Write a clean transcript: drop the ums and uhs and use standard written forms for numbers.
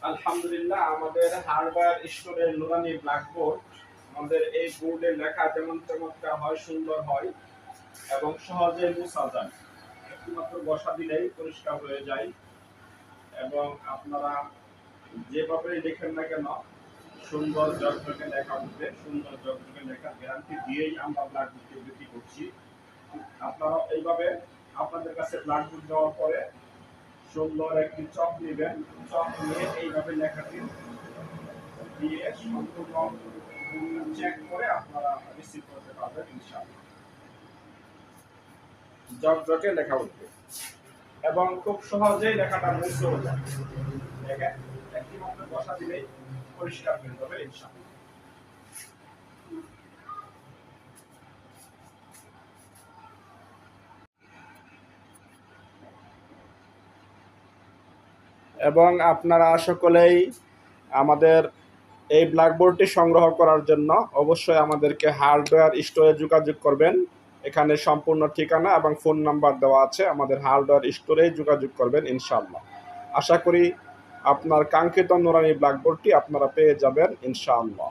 আলহামদুলিল্লাহ, আমাদের হার্ডওয়্যার স্টোরের নুরানি ব্ল্যাকবোর্ড, আমাদের এই বোর্ডে লেখা যেমন চমৎকার হয়, সুন্দর হয় এবং সহজে মুছা যায়। একটিমাত্র বসা দিলেই পরিষ্কার হয়ে যায় এবং আপনারা যেভাবে লিখেন না কেন সুন্দর জগজগে লেখা উঠবে। সুন্দর জগজগে লেখার গ্যারান্টি দিয়েই আমরা ব্ল্যাকবোর্ডকে বিক্রি করছি। আপনারা এইভাবে আপনাদের কাছে ব্ল্যাকবোর্ড দেওয়ার পরে সুন্দর একটি চক নেবেন, চক নিয়ে এইভাবে লেখাটি দিয়ে সম্পূর্ণ চেক করে আপনারা রিসিভ করতে পারবেন ইনশাআল্লাহ। জগজগে লেখা উঠবে এবং খুব সহজেই লেখাটা মুছেও যায়। দেখেন, একটি মাত্র বসা দিলেই পরিষ্কার হয়ে যাবে ইনশাআল্লাহ। এবং আপনারা সকলেই আমাদের এই ব্ল্যাকবোর্ডটি সংগ্রহ করার জন্য অবশ্যই আমাদেরকে হার্ডওয়্যার স্টোরে যোগাযোগ করবেন। এখানে সম্পূর্ণ ঠিকানা এবং ফোন নাম্বার দেওয়া আছে। আমাদের হার্ডওয়্যার স্টোরেই যোগাযোগ করবেন ইনশাআল্লাহ। আশা করি আপনার কাঙ্ক্ষিত নুরানি ব্ল্যাকবোর্ডটি আপনারা পেয়ে যাবেন ইনশাআল্লাহ।